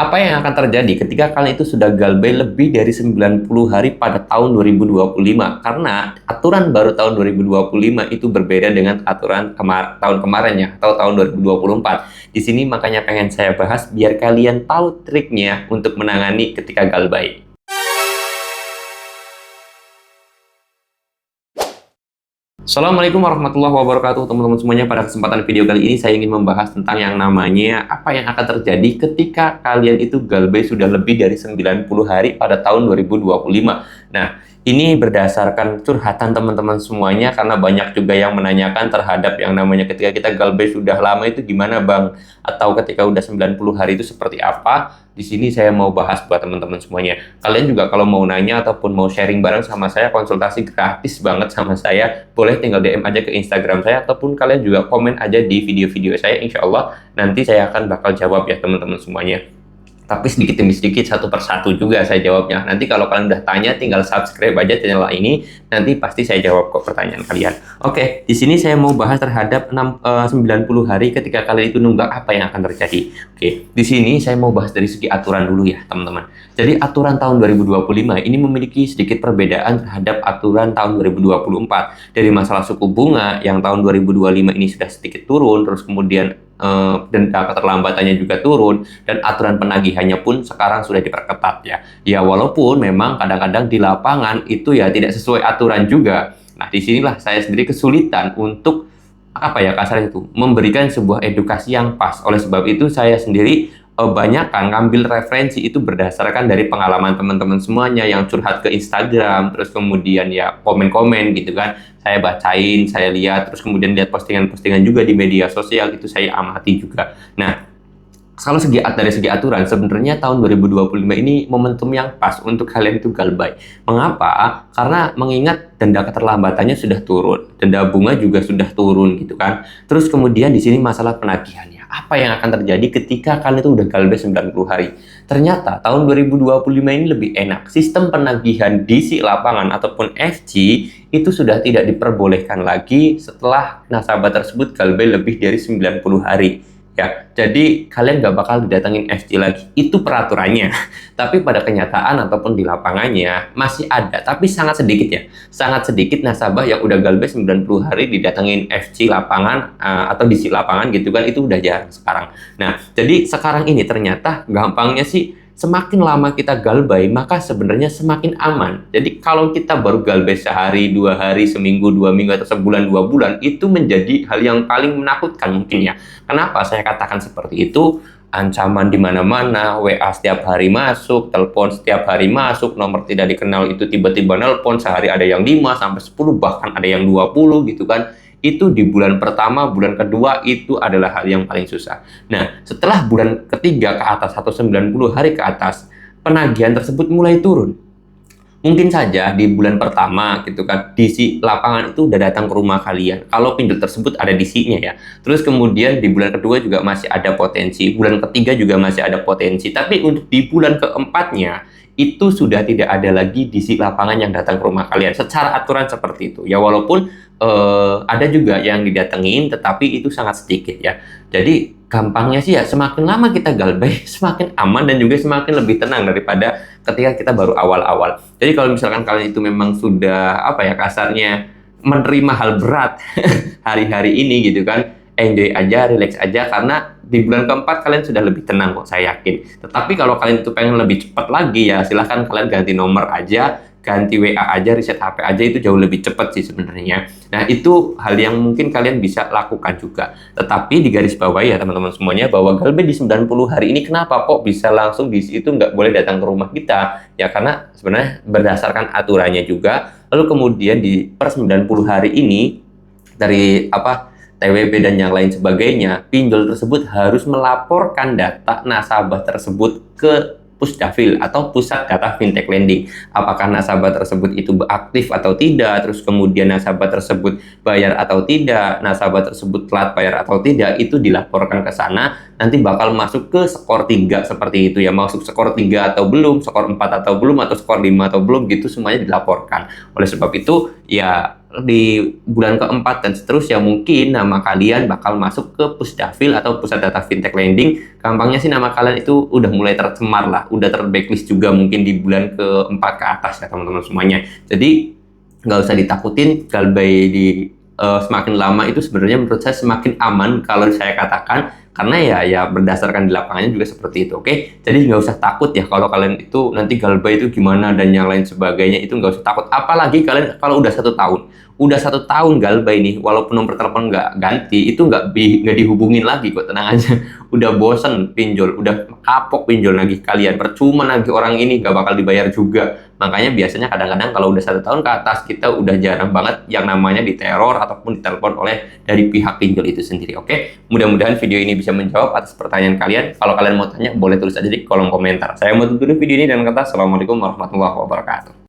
Apa yang akan terjadi ketika kalian itu sudah galbay lebih dari 90 hari pada tahun 2025? Karena aturan baru tahun 2025 itu berbeda dengan aturan tahun kemarin ya, atau tahun 2024. Di sini makanya pengen saya bahas biar kalian tahu triknya untuk menangani ketika galbay. Assalamualaikum warahmatullahi wabarakatuh teman-teman semuanya. Pada kesempatan video kali ini saya ingin membahas tentang yang namanya apa yang akan terjadi ketika kalian itu galbay sudah lebih dari 90 hari pada tahun 2025. Nah, ini berdasarkan curhatan teman-teman semuanya karena banyak juga yang menanyakan terhadap yang namanya ketika kita galbay sudah lama itu gimana Bang? Atau ketika udah 90 hari itu seperti apa? Di sini saya mau bahas buat teman-teman semuanya. Kalian juga kalau mau nanya ataupun mau sharing bareng sama saya, konsultasi gratis banget sama saya, boleh tinggal DM aja ke Instagram saya, ataupun kalian juga komen aja di video-video saya. Insya Allah nanti saya akan bakal jawab ya teman-teman semuanya. Tapi sedikit demi sedikit, satu persatu juga saya jawabnya. Nanti kalau kalian udah tanya, tinggal subscribe aja channel ini. Nanti pasti saya jawab kok pertanyaan kalian. Oke, di sini saya mau bahas terhadap 90 hari ketika kalian itu nunggak apa yang akan terjadi. Oke, di sini saya mau bahas dari segi aturan dulu ya, teman-teman. Jadi aturan tahun 2025 ini memiliki sedikit perbedaan terhadap aturan tahun 2024. Dari masalah suku bunga yang tahun 2025 ini sudah sedikit turun, terus kemudian denda keterlambatannya juga turun, dan aturan penagihannya pun sekarang sudah diperketat ya. Ya walaupun memang kadang-kadang di lapangan itu ya tidak sesuai aturan juga. Nah disinilah saya sendiri kesulitan untuk apa ya kasarnya itu memberikan sebuah edukasi yang pas. Oleh sebab itu saya sendiri banyak kan ngambil referensi itu berdasarkan dari pengalaman teman-teman semuanya yang curhat ke Instagram, terus kemudian ya komen-komen gitu kan, saya bacain, saya lihat, terus kemudian lihat postingan-postingan juga di media sosial, itu saya amati juga. Nah, kalau dari segi aturan, sebenarnya tahun 2025 ini momentum yang pas untuk kalian itu galbay. Mengapa? Karena mengingat denda keterlambatannya sudah turun, denda bunga juga sudah turun gitu kan. Terus kemudian di sini masalah penagihannya. Apa yang akan terjadi ketika kalian itu udah galbay 90 hari? Ternyata tahun 2025 ini lebih enak. Sistem penagihan DC lapangan ataupun FG itu sudah tidak diperbolehkan lagi setelah nasabah tersebut galbay lebih dari 90 hari. Ya, jadi kalian nggak bakal didatengin FG lagi. Itu peraturannya. Tapi pada kenyataan ataupun di lapangannya masih ada, tapi sangat sedikit ya. Sangat sedikit nasabah yang udah galbay 90 hari didatengin FG lapangan atau DC lapangan gitu kan, itu udah jarang sekarang. Nah, jadi sekarang ini ternyata gampangnya sih semakin lama kita galbay, maka sebenarnya semakin aman. Jadi kalau kita baru galbay sehari, 2 hari, seminggu, 2 minggu, atau sebulan, 2 bulan, itu menjadi hal yang paling menakutkan mungkin ya. Kenapa saya katakan seperti itu? Ancaman di mana-mana, WA setiap hari masuk, telepon setiap hari masuk, nomor tidak dikenal itu tiba-tiba nelpon, sehari ada yang 5 sampai 10, bahkan ada yang 20 gitu kan. Itu di bulan pertama, bulan kedua itu adalah hal yang paling susah. Nah, setelah bulan ketiga ke atas atau 90 hari ke atas, penagihan tersebut mulai turun. Mungkin saja di bulan pertama gitu kan, DC lapangan itu udah datang ke rumah kalian. Kalau pinjol tersebut ada DC-nya ya. Terus kemudian di bulan kedua juga masih ada potensi. Bulan ketiga juga masih ada potensi. Tapi untuk di bulan keempatnya, itu sudah tidak ada lagi DC lapangan yang datang ke rumah kalian. Secara aturan seperti itu. Ya walaupun ada juga yang didatengin, tetapi itu sangat sedikit ya. Jadi gampangnya sih ya, semakin lama kita galbay, semakin aman dan juga semakin lebih tenang daripada ketika kita baru awal-awal. Jadi kalau misalkan kalian itu memang sudah apa ya kasarnya menerima hal berat hari-hari ini gitu kan, enjoy aja, relax aja, karena di bulan keempat kalian sudah lebih tenang kok, saya yakin. Tetapi kalau kalian itu pengen lebih cepat lagi ya, silahkan kalian ganti nomor aja, ganti WA aja, reset HP aja, itu jauh lebih cepat sih sebenarnya. Nah, itu hal yang mungkin kalian bisa lakukan juga. Tetapi di garis bawah ya teman-teman semuanya, bahwa galbay di 90 hari ini kenapa kok bisa langsung di situ nggak boleh datang ke rumah kita? Ya karena sebenarnya berdasarkan aturannya juga. Lalu kemudian di per 90 hari ini dari TWP dan yang lain sebagainya, pinjol tersebut harus melaporkan data nasabah tersebut ke Pusdafil atau Pusat Data Fintech Lending. Apakah nasabah tersebut itu aktif atau tidak, terus kemudian nasabah tersebut bayar atau tidak, nasabah tersebut telat bayar atau tidak, itu dilaporkan ke sana. Nanti bakal masuk ke skor 3 seperti itu ya, masuk skor 3 atau belum, skor 4 atau belum, atau skor 5 atau belum, gitu semuanya dilaporkan. Oleh sebab itu ya di bulan keempat dan seterusnya, mungkin nama kalian bakal masuk ke Pusdafil atau Pusat Data Fintech Lending. Gampangnya sih nama kalian itu udah mulai tercemar lah, udah terblacklist juga mungkin di bulan keempat ke atas ya teman-teman semuanya. Jadi nggak usah ditakutin, Galbay di semakin lama itu sebenarnya menurut saya semakin aman kalau saya katakan, karena ya berdasarkan di lapangannya juga seperti itu. Oke, jadi nggak usah takut ya kalau kalian itu nanti Galbay itu gimana dan yang lain sebagainya, itu nggak usah takut. Apalagi kalian kalau udah 1 tahun Galbay nih, walaupun nomor telepon nggak ganti, itu nggak dihubungin lagi kok, tenang aja. Udah bosen pinjol, udah kapok pinjol lagi kalian, percuma lagi orang ini nggak bakal dibayar juga. Makanya biasanya kadang-kadang kalau udah 1 tahun ke atas, kita udah jarang banget yang namanya diteror ataupun ditelepon oleh dari pihak pinjol itu sendiri. Oke, mudah-mudahan video ini bisa menjawab atas pertanyaan kalian. Kalau kalian mau tanya, boleh tulis aja di kolom komentar. Saya mau tutup dulu video ini dan kata assalamualaikum warahmatullahi wabarakatuh.